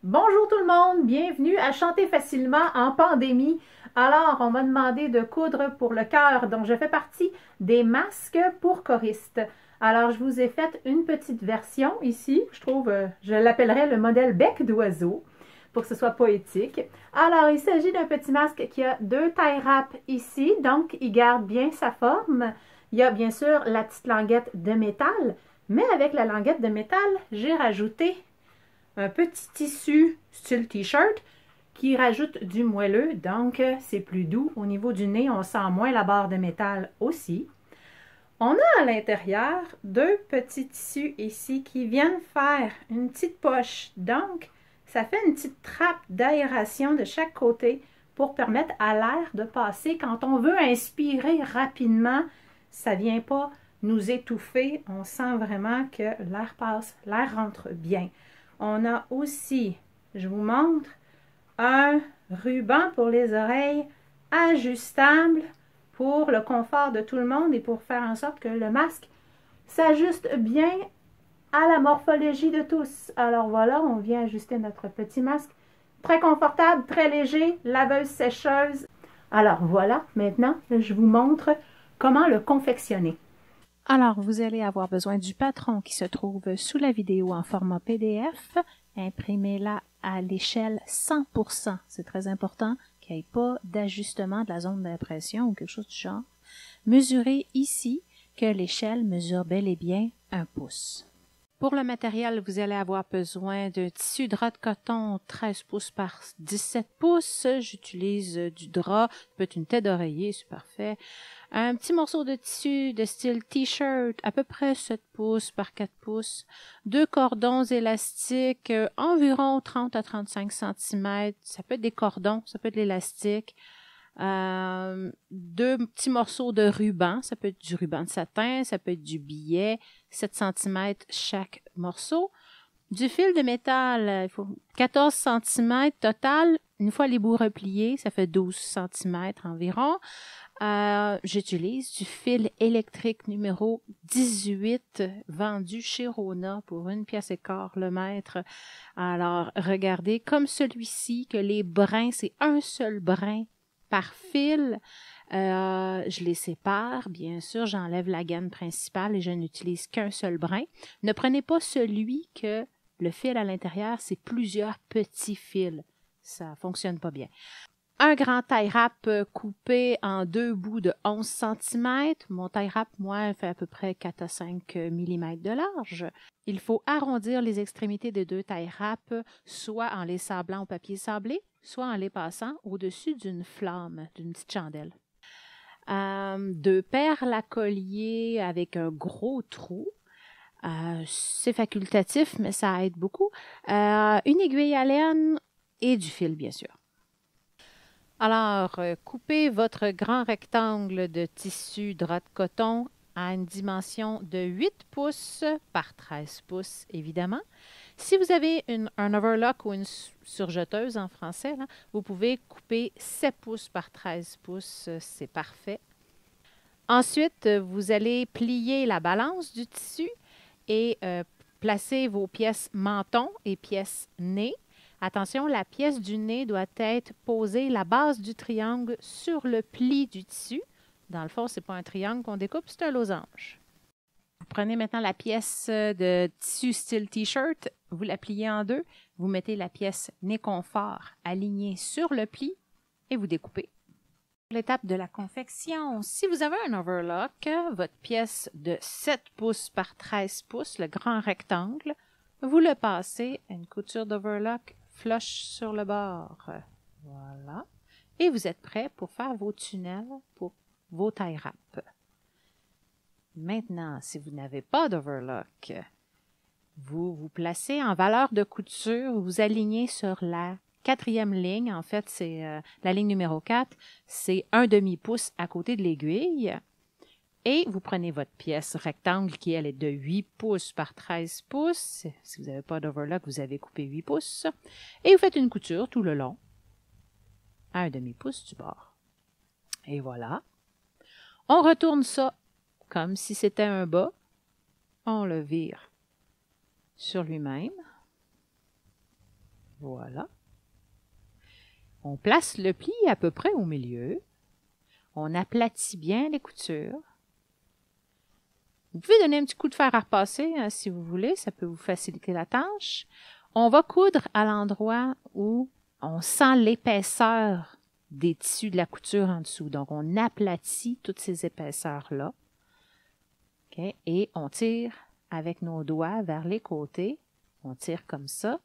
Bonjour tout le monde, bienvenue à Chanter facilement en pandémie. Alors, on m'a demandé de coudre pour le chœur dont je fais partie des masques pour choristes. Alors, je vous ai fait une petite version ici, je l'appellerais le modèle bec d'oiseau pour que ce soit poétique. Alors, il s'agit d'un petit masque qui a deux tailles râpes ici, donc il garde bien sa forme. Il y a bien sûr la petite languette de métal, mais avec la languette de métal, j'ai rajouté un petit tissu style t-shirt qui rajoute du moelleux, donc c'est plus doux. Au niveau du nez, on sent moins la barre de métal aussi. On a à l'intérieur deux petits tissus ici qui viennent faire une petite poche. Donc, ça fait une petite trappe d'aération de chaque côté pour permettre à l'air de passer. Quand on veut inspirer rapidement, ça ne vient pas nous étouffer. On sent vraiment que l'air passe, l'air rentre bien. On a aussi, je vous montre, un ruban pour les oreilles ajustable pour le confort de tout le monde et pour faire en sorte que le masque s'ajuste bien à la morphologie de tous. Alors voilà, on vient ajuster notre petit masque. Très confortable, très léger, laveuse, sécheuse. Alors voilà, maintenant, je vous montre comment le confectionner. Alors, vous allez avoir besoin du patron qui se trouve sous la vidéo en format PDF. Imprimez-la à l'échelle 100%. C'est très important qu'il n'y ait pas d'ajustement de la zone d'impression ou quelque chose du genre. Mesurez ici que l'échelle mesure bel et bien 1 pouce. Pour le matériel, vous allez avoir besoin d'un tissu drap de coton 13 pouces par 17 pouces. J'utilise du drap, ça peut être une tête d'oreiller, c'est parfait. Un petit morceau de tissu de style t-shirt, à peu près 7 pouces par 4 pouces. 2 cordons élastiques, environ 30 à 35 cm. Ça peut être des cordons, ça peut être de l'élastique. 2 petits morceaux de ruban, ça peut être du ruban de satin, ça peut être du billet, 7 cm chaque morceau. Du fil de métal, il faut 14 cm total. Une fois les bouts repliés, ça fait 12 cm environ. J'utilise du fil électrique numéro 18 vendu chez Rona pour 1 pièce et quart le mètre. Alors, regardez, comme celui-ci, que les brins, c'est un seul brin par fil. Je les sépare, bien sûr, j'enlève la gaine principale et je n'utilise qu'un seul brin. Ne prenez pas celui que le fil à l'intérieur, c'est plusieurs petits fils. Ça ne fonctionne pas bien. Un grand tie wrap coupé en 2 bouts de 11 cm. Mon tie wrap, moi, fait à peu près 4 à 5 mm de large. Il faut arrondir les extrémités des 2 tie wrap, soit en les sablant au papier sablé, soit en les passant au-dessus d'une flamme, d'une petite chandelle. 2 perles à collier avec un gros trou. C'est facultatif, mais ça aide beaucoup. Une aiguille à laine et du fil, bien sûr. Alors, coupez votre grand rectangle de tissu drap de coton à une dimension de 8 pouces par 13 pouces, évidemment. Si vous avez un overlock ou une surjeteuse en français, là, vous pouvez couper 7 pouces par 13 pouces, c'est parfait. Ensuite, vous allez plier la balance du tissu et placer vos pièces menton et pièces nez. Attention, la pièce du nez doit être posée, la base du triangle, sur le pli du tissu. Dans le fond, ce n'est pas un triangle qu'on découpe, c'est un losange. Vous prenez maintenant la pièce de tissu style t-shirt, vous la pliez en deux, vous mettez la pièce nez confort alignée sur le pli et vous découpez. L'étape de la confection, si vous avez un overlock, votre pièce de 7 pouces par 13 pouces, le grand rectangle, vous le passez à une couture d'overlock flush sur le bord. Voilà. Et vous êtes prêt pour faire vos tunnels pour vos tie wraps. Maintenant, si vous n'avez pas d'overlock, vous vous placez en valeur de couture, vous alignez sur la 4e ligne. En fait, c'est la ligne numéro 4, c'est 1 demi-pouce à côté de l'aiguille. Et vous prenez votre pièce rectangle qui, elle, est de 8 pouces par 13 pouces. Si vous n'avez pas d'overlock, vous avez coupé 8 pouces. Et vous faites une couture tout le long à 1 demi-pouce du bord. Et voilà. On retourne ça comme si c'était un bas. On le vire sur lui-même. Voilà. On place le pli à peu près au milieu. On aplatit bien les coutures. Vous pouvez donner un petit coup de fer à repasser hein, si vous voulez, ça peut vous faciliter la tâche. On va coudre à l'endroit où on sent l'épaisseur des tissus de la couture en dessous. Donc, on aplatit toutes ces épaisseurs-là. Okay? Et on tire avec nos doigts vers les côtés. On tire comme ça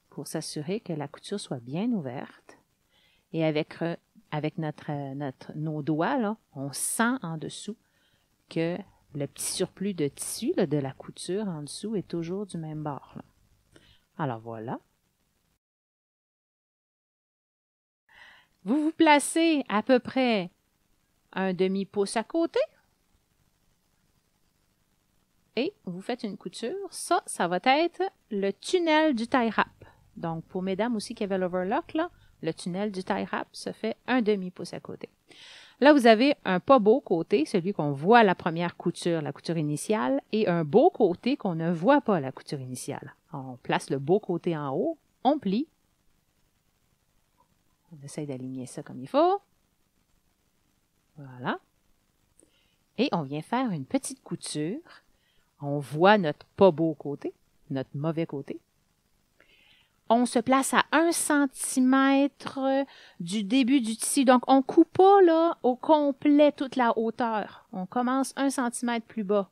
pour s'assurer que la couture soit bien ouverte. Et avec nos doigts, là, on sent en dessous que le petit surplus de tissu là, de la couture en dessous est toujours du même bord. Là. Alors voilà. Vous vous placez à peu près un demi-pouce à côté et vous faites une couture. Ça va être le tunnel du tie wrap. Donc, pour mesdames aussi qui avaient l'overlock, là, le tunnel du tie wrap se fait un demi-pouce à côté. Là, vous avez un pas beau côté, celui qu'on voit à la première couture, la couture initiale, et un beau côté qu'on ne voit pas à la couture initiale. On place le beau côté en haut, on plie. On essaye d'aligner ça comme il faut. Voilà. Et on vient faire une petite couture. On voit notre pas beau côté, notre mauvais côté. On se place à 1 cm du début du tissu. Donc, on ne coupe pas là, au complet toute la hauteur. On commence 1 cm plus bas.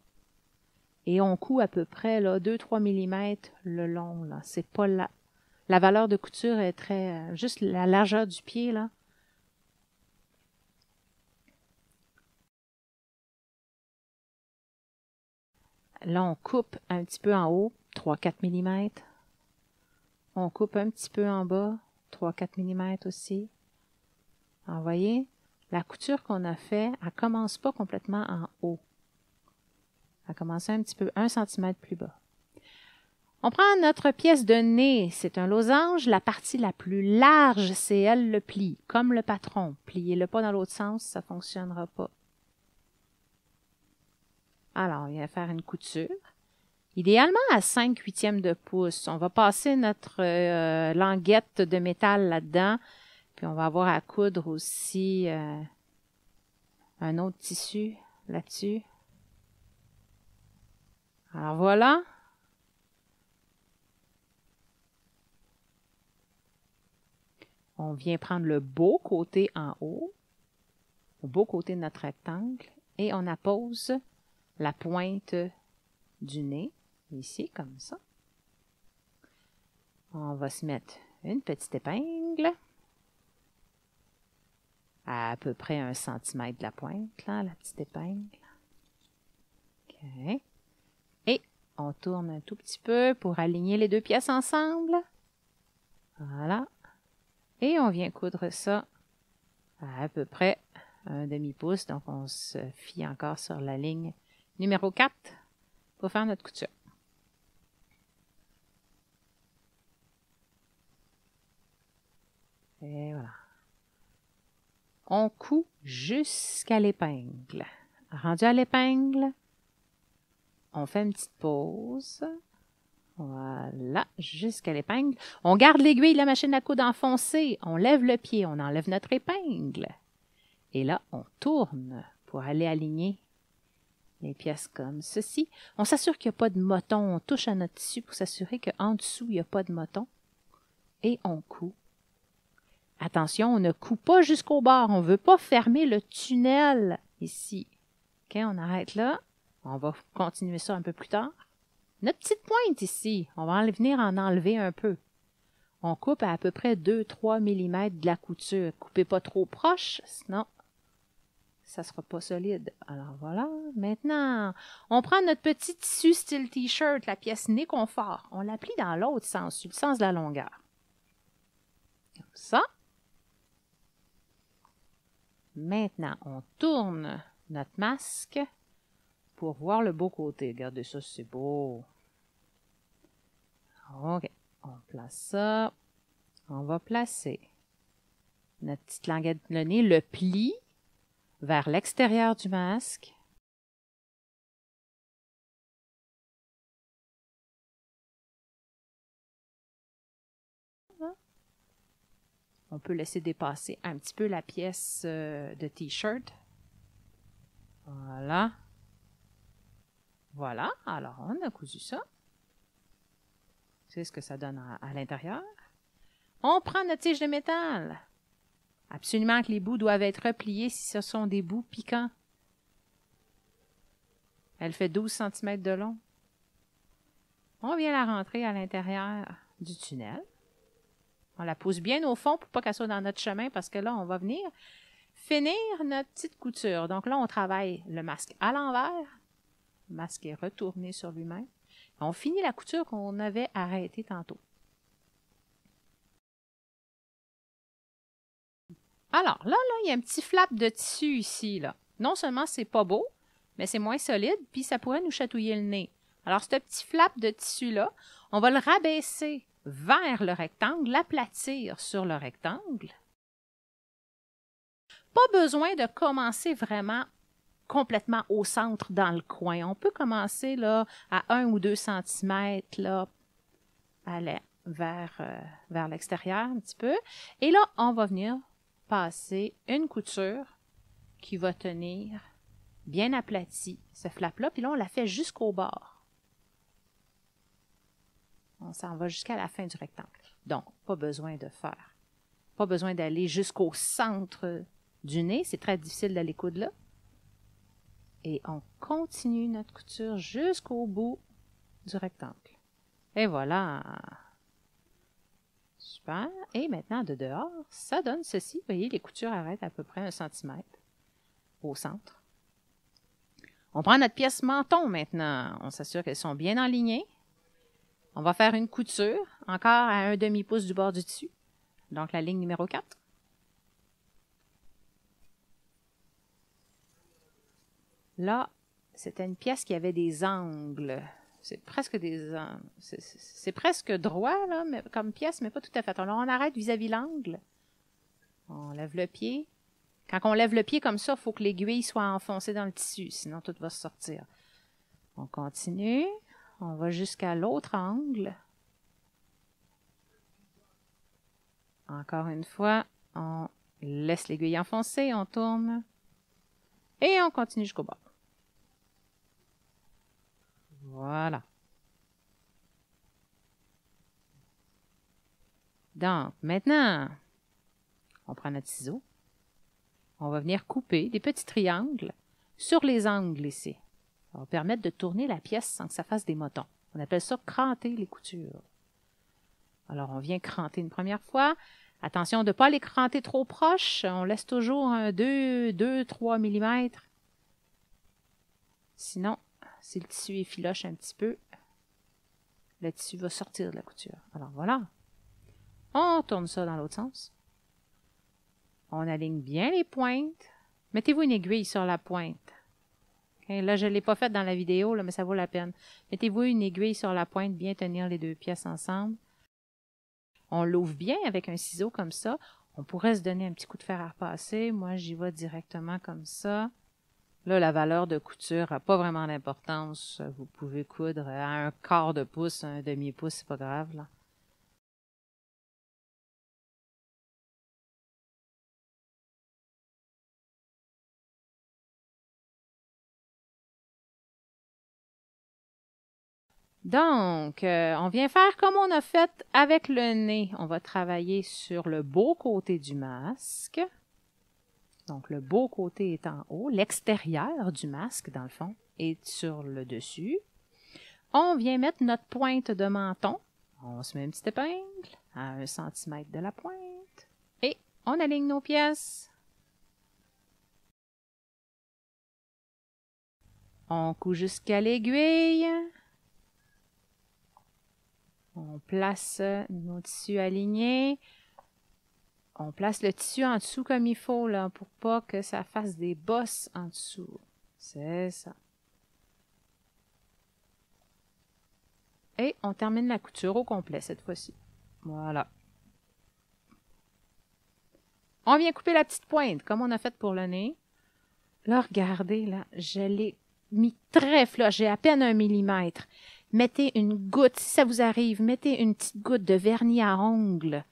Et on coud à peu près 2-3 mm le long. Là. C'est pas la valeur de couture est très... juste la largeur du pied, là. Là, on coupe un petit peu en haut, 3-4 mm. On coupe un petit peu en bas, 3-4 mm aussi. Alors, vous voyez, la couture qu'on a fait, elle ne commence pas complètement en haut. Elle commence un petit peu, 1 cm plus bas. On prend notre pièce de nez, c'est un losange. La partie la plus large, c'est elle le pli, comme le patron. Pliez-le pas dans l'autre sens, ça ne fonctionnera pas. Alors, on vient faire une couture. Idéalement à 5/8 de pouce. On va passer notre languette de métal là-dedans. Puis on va avoir à coudre aussi un autre tissu là-dessus. Alors voilà. On vient prendre le beau côté en haut, le beau côté de notre rectangle, et on appose la pointe du nez, ici, comme ça. On va se mettre une petite épingle, à peu près 1 cm de la pointe, là, la petite épingle. OK. Et on tourne un tout petit peu pour aligner les deux pièces ensemble. Voilà. Et on vient coudre ça à peu près un demi-pouce. Donc, on se fie encore sur la ligne numéro 4 pour faire notre couture. Et voilà. On coud jusqu'à l'épingle. Rendu à l'épingle, on fait une petite pause. Voilà, jusqu'à l'épingle. On garde l'aiguille de la machine à coudre enfoncée. On lève le pied, on enlève notre épingle. Et là, on tourne pour aller aligner les pièces comme ceci. On s'assure qu'il n'y a pas de moton. On touche à notre tissu pour s'assurer qu'en dessous, il n'y a pas de moton. Et on coud. Attention, on ne coud pas jusqu'au bord. On ne veut pas fermer le tunnel ici. OK, on arrête là. On va continuer ça un peu plus tard. Notre petite pointe ici, on va venir en enlever un peu. On coupe à peu près 2-3 mm de la couture. Coupez pas trop proche, sinon ça ne sera pas solide. Alors voilà, maintenant, on prend notre petit tissu style t-shirt, la pièce nez confort. On la plie dans l'autre sens, sur le sens de la longueur. Comme ça. Maintenant, on tourne notre masque pour voir le beau côté. Regardez ça, c'est beau. OK, on place ça. On va placer notre petite languette de nez, le pli vers l'extérieur du masque. On peut laisser dépasser un petit peu la pièce de t-shirt. Voilà. Voilà. Alors, on a cousu ça. C'est ce que ça donne à l'intérieur. On prend notre tige de métal. Absolument que les bouts doivent être repliés si ce sont des bouts piquants. Elle fait 12 cm de long. On vient la rentrer à l'intérieur du tunnel. On la pousse bien au fond pour pas qu'elle soit dans notre chemin parce que là, on va venir finir notre petite couture. Donc là, on travaille le masque à l'envers. Le masque est retourné sur lui-même. On finit la couture qu'on avait arrêtée tantôt. Alors, là, il y a un petit flap de tissu ici, là. Non seulement c'est pas beau, mais c'est moins solide, puis ça pourrait nous chatouiller le nez. Alors, ce petit flap de tissu-là, on va le rabaisser vers le rectangle, l'aplatir sur le rectangle. Pas besoin de commencer vraiment complètement au centre dans le coin. On peut commencer là à 1 ou 2 cm là, aller vers l'extérieur un petit peu. Et là, on va venir passer une couture qui va tenir bien aplati ce flap-là. Puis là, on la fait jusqu'au bord. On s'en va jusqu'à la fin du rectangle. Donc, pas besoin d'aller jusqu'au centre du nez. C'est très difficile d'aller coudre là. Et on continue notre couture jusqu'au bout du rectangle. Et voilà. Super. Et maintenant, de dehors, ça donne ceci. Vous voyez, les coutures arrêtent à peu près 1 cm au centre. On prend notre pièce menton maintenant. On s'assure qu'elles sont bien enlignées. On va faire une couture, encore à 1 demi-pouce du bord du dessus. Donc, la ligne numéro 4. Là, c'était une pièce qui avait des angles. C'est presque c'est presque droit, là, mais, comme pièce, mais pas tout à fait. Alors, on arrête vis-à-vis l'angle. On lève le pied. Quand on lève le pied comme ça, il faut que l'aiguille soit enfoncée dans le tissu, sinon tout va sortir. On continue. On va jusqu'à l'autre angle. Encore une fois, on laisse l'aiguille enfoncée, on tourne. Et on continue jusqu'au bord. Voilà. Donc, maintenant, on prend notre ciseau. On va venir couper des petits triangles sur les angles ici. Ça va permettre de tourner la pièce sans que ça fasse des motons. On appelle ça cranter les coutures. Alors, on vient cranter une première fois. Attention de ne pas les cranter trop proches. On laisse toujours un 2-3 mm. Sinon, si le tissu effiloche un petit peu, le tissu va sortir de la couture. Alors, voilà. On tourne ça dans l'autre sens. On aligne bien les pointes. Mettez-vous une aiguille sur la pointe. Okay, là, je ne l'ai pas faite dans la vidéo, là, mais ça vaut la peine. Mettez-vous une aiguille sur la pointe, bien tenir les deux pièces ensemble. On l'ouvre bien avec un ciseau comme ça. On pourrait se donner un petit coup de fer à repasser. Moi, j'y vais directement comme ça. Là, la valeur de couture n'a pas vraiment d'importance. Vous pouvez coudre à 1/4 de pouce, 1 demi-pouce, c'est pas grave, là. Donc, on vient faire comme on a fait avec le nez. On va travailler sur le beau côté du masque. Donc, le beau côté est en haut. L'extérieur du masque, dans le fond, est sur le dessus. On vient mettre notre pointe de menton. On se met une petite épingle à 1 cm de la pointe. Et on aligne nos pièces. On coud jusqu'à l'aiguille. On place nos tissus alignés. On place le tissu en dessous comme il faut, là, pour pas que ça fasse des bosses en dessous. C'est ça. Et on termine la couture au complet cette fois-ci. Voilà. On vient couper la petite pointe, comme on a fait pour le nez. Là, regardez, là, je l'ai mis très flush. J'ai à peine 1 mm. Mettez une goutte, si ça vous arrive, mettez une petite goutte de vernis à ongles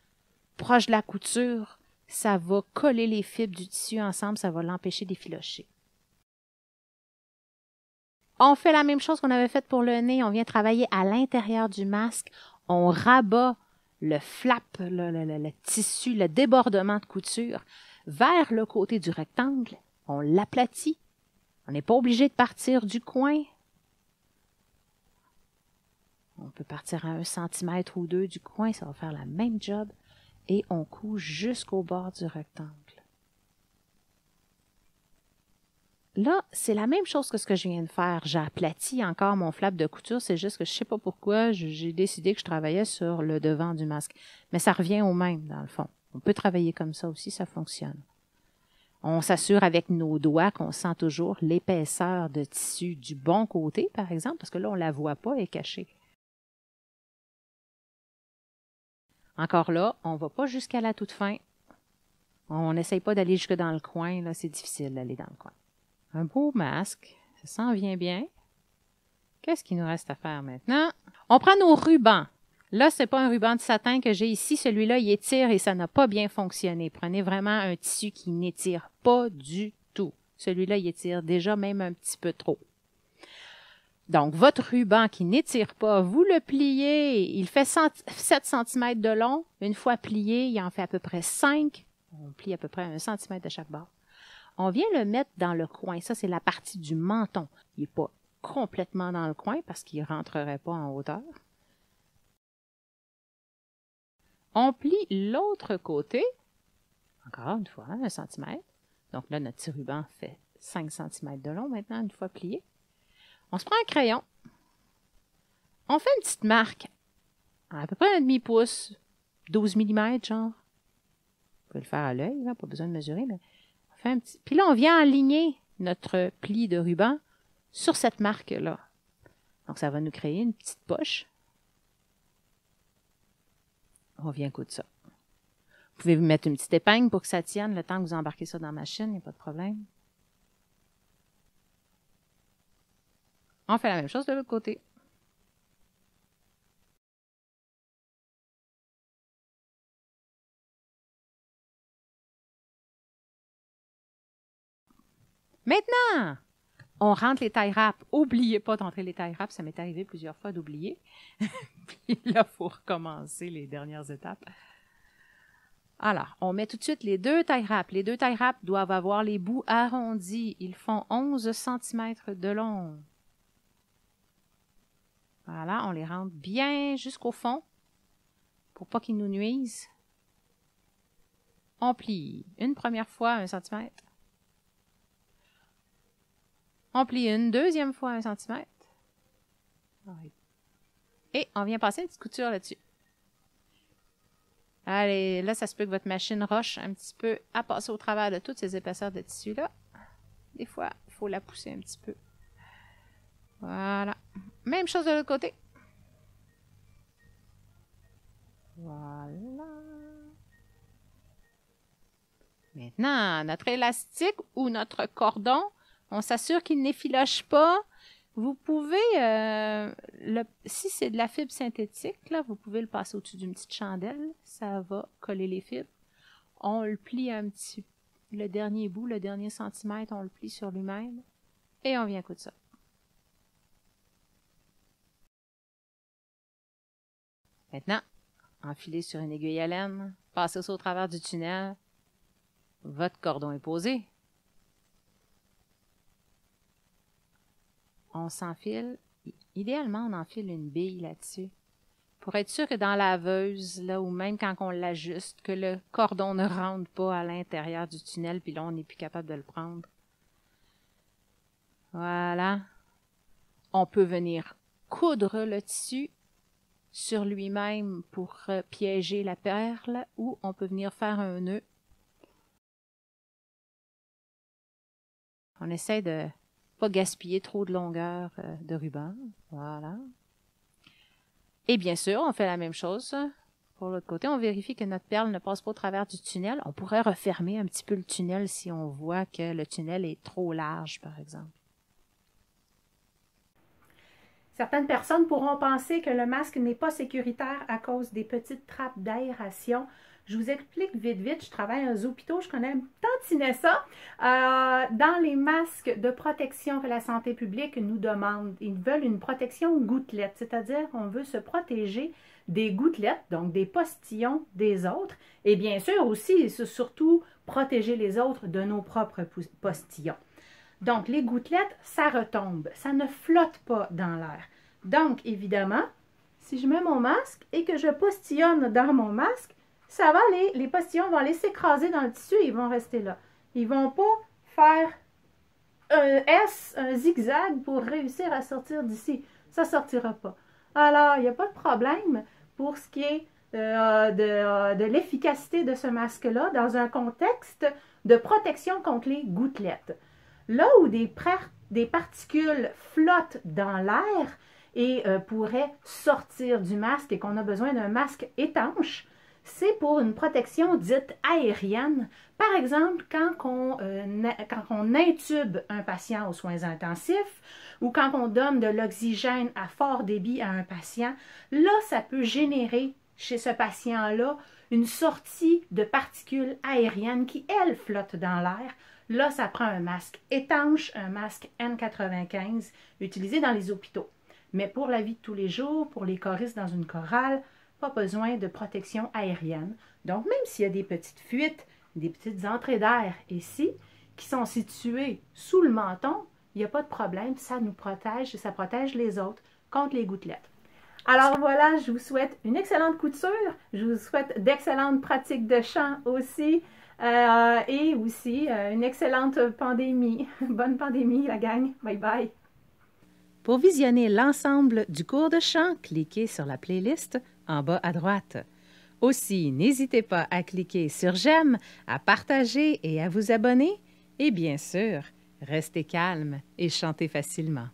proche de la couture, ça va coller les fibres du tissu ensemble, ça va l'empêcher d'effilocher. On fait la même chose qu'on avait fait pour le nez, on vient travailler à l'intérieur du masque, on rabat le flap, le tissu, le débordement de couture vers le côté du rectangle, on l'aplatit. On n'est pas obligé de partir du coin. On peut partir à 1 cm ou 2 du coin, ça va faire la même job. Et on coud jusqu'au bord du rectangle. Là, c'est la même chose que ce que je viens de faire. J'ai aplati encore mon flap de couture, c'est juste que je ne sais pas pourquoi j'ai décidé que je travaillais sur le devant du masque. Mais ça revient au même, dans le fond. On peut travailler comme ça aussi, ça fonctionne. On s'assure avec nos doigts qu'on sent toujours l'épaisseur de tissu du bon côté, par exemple, parce que là, on ne la voit pas, elle est cachée. Encore là, on ne va pas jusqu'à la toute fin. On n'essaye pas d'aller jusque dans le coin, là, c'est difficile d'aller dans le coin. Un beau masque, ça s'en vient bien. Qu'est-ce qu'il nous reste à faire maintenant? On prend nos rubans. Là, ce n'est pas un ruban de satin que j'ai ici. Celui-là, il étire et ça n'a pas bien fonctionné. Prenez vraiment un tissu qui n'étire pas du tout. Celui-là, il étire déjà même un petit peu trop. Donc, votre ruban qui n'étire pas, vous le pliez. Il fait 7 cm de long. Une fois plié, il en fait à peu près 5. On plie à peu près 1 cm de chaque bord. On vient le mettre dans le coin. Ça, c'est la partie du menton. Il n'est pas complètement dans le coin parce qu'il ne rentrerait pas en hauteur. On plie l'autre côté, encore une fois, 1 cm. Donc là, notre petit ruban fait 5 cm de long maintenant, une fois plié. On se prend un crayon. On fait une petite marque, à peu près un demi-pouce, 12 mm, genre. Vous pouvez le faire à l'œil, pas besoin de mesurer, mais on fait un petit. Puis là, on vient aligner notre pli de ruban sur cette marque-là. Donc, ça va nous créer une petite poche. On vient coudre ça. Vous pouvez vous mettre une petite épingle pour que ça tienne le temps que vous embarquez ça dans la machine, il n'y a pas de problème. On fait la même chose de l'autre côté. Maintenant, on rentre les tailles râpes. N'oubliez pas d'entrer les tailles râpes, ça m'est arrivé plusieurs fois d'oublier. Puis là, il faut recommencer les dernières étapes. Alors, on met tout de suite les 2 tailles râpes. Les 2 tailles râpes doivent avoir les bouts arrondis. Ils font 11 cm de long. Voilà, on les rentre bien jusqu'au fond pour pas qu'ils nous nuisent. On plie une première fois 1 cm. On plie une deuxième fois 1 cm. Et on vient passer une petite couture là-dessus. Allez, là, ça se peut que votre machine roche un petit peu à passer au travers de toutes ces épaisseurs de tissu-là. Des fois, il faut la pousser un petit peu. Voilà. Même chose de l'autre côté. Voilà. Maintenant, notre élastique ou notre cordon, on s'assure qu'il n'effiloche pas. Vous pouvez, si c'est de la fibre synthétique, là, vous pouvez le passer au-dessus d'une petite chandelle. Ça va coller les fibres. On le plie un petit, le dernier bout, le dernier centimètre, on le plie sur lui-même. Et on vient coudre ça. Maintenant, enfilez sur une aiguille à laine, passez ça au travers du tunnel. Votre cordon est posé. On s'enfile. Idéalement, on enfile une bille là-dessus. Pour être sûr que dans la laveuse, là, ou même quand on l'ajuste, que le cordon ne rentre pas à l'intérieur du tunnel, puis là, on n'est plus capable de le prendre. Voilà. On peut venir coudre le tissu sur lui-même pour piéger la perle, ou on peut venir faire un nœud. On essaie de pas gaspiller trop de longueur de ruban. Voilà. Et bien sûr, on fait la même chose pour l'autre côté. On vérifie que notre perle ne passe pas au travers du tunnel. On pourrait refermer un petit peu le tunnel si on voit que le tunnel est trop large, par exemple. Certaines personnes pourront penser que le masque n'est pas sécuritaire à cause des petites trappes d'aération. Je vous explique vite. Je travaille dans les hôpitaux, je connais tantinet ça. Dans les masques de protection que la santé publique nous demande, ils veulent une protection gouttelette, c'est-à-dire qu'on veut se protéger des gouttelettes, donc des postillons des autres, et bien sûr aussi, surtout, protéger les autres de nos propres postillons. Donc, les gouttelettes, ça retombe, ça ne flotte pas dans l'air. Donc, évidemment, si je mets mon masque et que je postillonne dans mon masque, ça va aller, les postillons vont aller s'écraser dans le tissu et ils vont rester là. Ils ne vont pas faire un S, un zigzag pour réussir à sortir d'ici. Ça ne sortira pas. Alors, il n'y a pas de problème pour ce qui est de l'efficacité de ce masque-là dans un contexte de protection contre les gouttelettes. Là où des particules flottent dans l'air et pourraient sortir du masque et qu'on a besoin d'un masque étanche, c'est pour une protection dite aérienne. Par exemple, quand on intube un patient aux soins intensifs ou quand on donne de l'oxygène à fort débit à un patient, là, ça peut générer chez ce patient-là une sortie de particules aériennes qui, elles, flottent dans l'air. Là, ça prend un masque étanche, un masque N95 utilisé dans les hôpitaux. Mais pour la vie de tous les jours, pour les choristes dans une chorale, pas besoin de protection aérienne. Donc, même s'il y a des petites fuites, des petites entrées d'air ici, qui sont situées sous le menton, il n'y a pas de problème, ça nous protège et ça protège les autres contre les gouttelettes. Alors voilà, je vous souhaite une excellente couture, je vous souhaite d'excellentes pratiques de chant aussi, et aussi une excellente pandémie. Bonne pandémie, la gang. Bye bye. Pour visionner l'ensemble du cours de chant, cliquez sur la playlist en bas à droite. Aussi, n'hésitez pas à cliquer sur j'aime, à partager et à vous abonner. Et bien sûr, restez calme et chantez facilement.